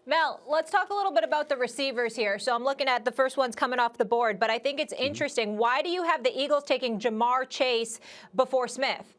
Mel, let's talk a little bit about the receivers here. So I'm looking at the first ones coming off the board, but I think it's interesting. Why do you have the Eagles taking Jamar Chase before Smith?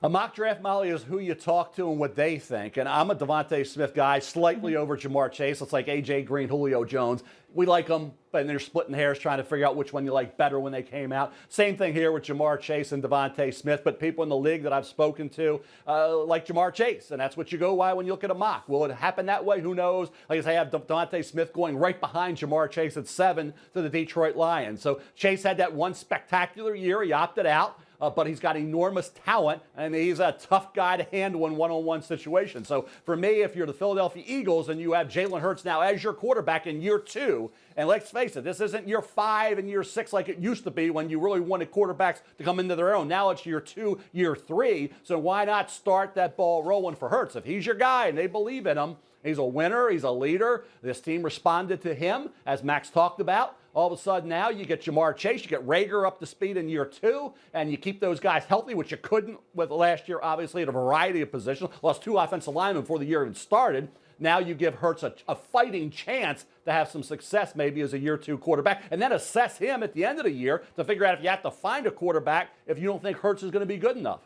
A mock draft, Molly, is who you talk to and what they think. And I'm a Devontae Smith guy, slightly over Jamar Chase. It's like A.J. Green, Julio Jones. We like them, but they're splitting hairs trying to figure out which one you like better when they came out. Same thing here with Jamar Chase and Devontae Smith, but people in the league that I've spoken to like Jamar Chase, and that's what you go by when you look at a mock. Will it happen that way? Who knows? Like I say, I have Devontae Smith going right behind Jamar Chase at 7 to the Detroit Lions. So Chase had that one spectacular year. He opted out. But he's got enormous talent, and he's a tough guy to handle in one-on-one situations. So for me, if you're the Philadelphia Eagles and you have Jalen Hurts now as your quarterback in year 2, and let's face it, this isn't year 5 and year 6 like it used to be when you really wanted quarterbacks to come into their own. Now it's year 2, year 3. So why not start that ball rolling for Hurts? If he's your guy and they believe in him, he's a winner, he's a leader. This team responded to him, as Max talked about. All of a sudden now you get Jamar Chase, you get Rager up to speed in year 2, and you keep those guys healthy, which you couldn't with last year, obviously, at a variety of positions. Lost 2 offensive linemen before the year even started. Now you give Hurts a fighting chance to have some success maybe as a year 2 quarterback, and then assess him at the end of the year to figure out if you have to find a quarterback if you don't think Hurts is going to be good enough.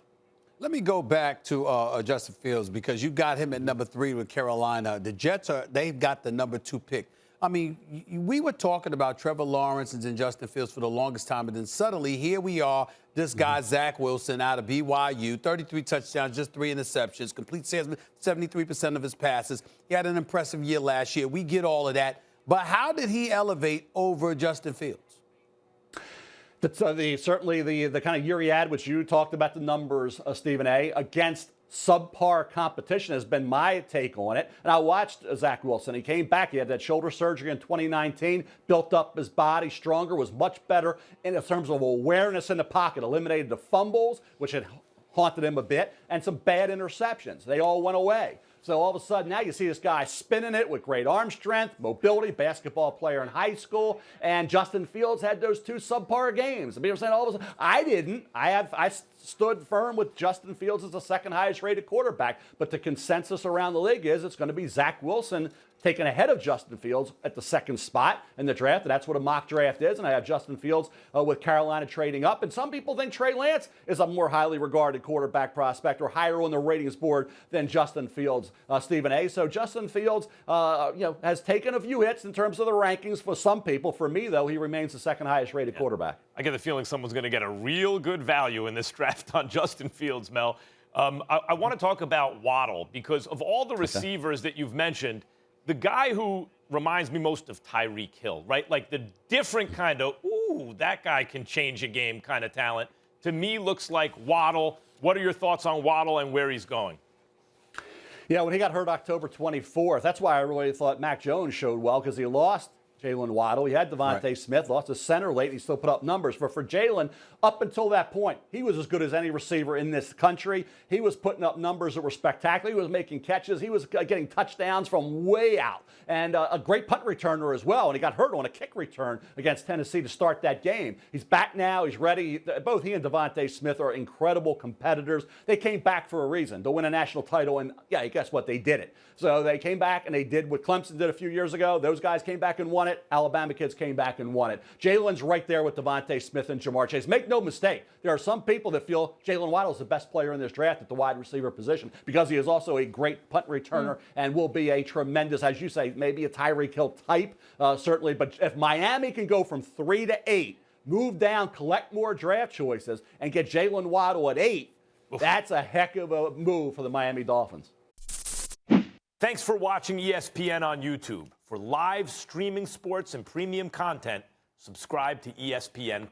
Let me go back to Justin Fields, because you got him at number 3 with Carolina. The Jets, they've got the number 2 pick. I mean, we were talking about Trevor Lawrence and then Justin Fields for the longest time, and then suddenly here we are, this guy, Zach Wilson, out of BYU, 33 touchdowns, just 3 interceptions, complete 73% of his passes. He had an impressive year last year. We get all of that. But how did he elevate over Justin Fields? Certainly the kind of year he had, which you talked about the numbers, Stephen A., against subpar competition has been my take on it. And I watched Zach Wilson. He came back. He had that shoulder surgery in 2019, built up his body stronger, was much better in terms of awareness in the pocket, eliminated the fumbles, which had haunted him a bit, and some bad interceptions. They all went away. So all of a sudden now you see this guy spinning it with great arm strength, mobility, basketball player in high school, and Justin Fields had those 2 subpar games. And people are saying all of a sudden, I didn't. I stood firm with Justin Fields as the second highest rated quarterback, but the consensus around the league is it's going to be Zach Wilson taken ahead of Justin Fields at the 2nd spot in the draft. And that's what a mock draft is. And I have Justin Fields with Carolina trading up. And some people think Trey Lance is a more highly regarded quarterback prospect or higher on the ratings board than Justin Fields, Stephen A. So Justin Fields, has taken a few hits in terms of the rankings for some people. For me, though, he remains the second highest rated quarterback. I get the feeling someone's going to get a real good value in this draft on Justin Fields, Mel. I want to talk about Waddle, because of all the receivers that you've mentioned, the guy who reminds me most of Tyreek Hill, right? Like the different kind of, ooh, that guy can change a game kind of talent, to me looks like Waddle. What are your thoughts on Waddle and where he's going? Yeah, when he got hurt October 24th, that's why I really thought Mac Jones showed well, because he lost Jaylen Waddle. He had Devontae Smith, lost his center late, and he still put up numbers. But for Jaylen, up until that point, he was as good as any receiver in this country. He was putting up numbers that were spectacular. He was making catches. He was getting touchdowns from way out. And a great punt returner as well. And he got hurt on a kick return against Tennessee to start that game. He's back now. He's ready. Both he and Devontae Smith are incredible competitors. They came back for a reason, to win a national title. And, yeah, guess what? They did it. So they came back, and they did what Clemson did a few years ago. Those guys came back and won it. Alabama kids came back and won it. Jaylen's right there with Devontae Smith and Jamar Chase. Make no mistake, there are some people that feel Jaylen Waddle is the best player in this draft at the wide receiver position, because he is also a great punt returner and will be a tremendous, as you say, maybe a Tyreek Hill type, certainly. But if Miami can go from 3 to 8, move down, collect more draft choices, and get Jaylen Waddle at 8, that's a heck of a move for the Miami Dolphins. Thanks for watching ESPN on YouTube. For live streaming sports and premium content, subscribe to ESPN+.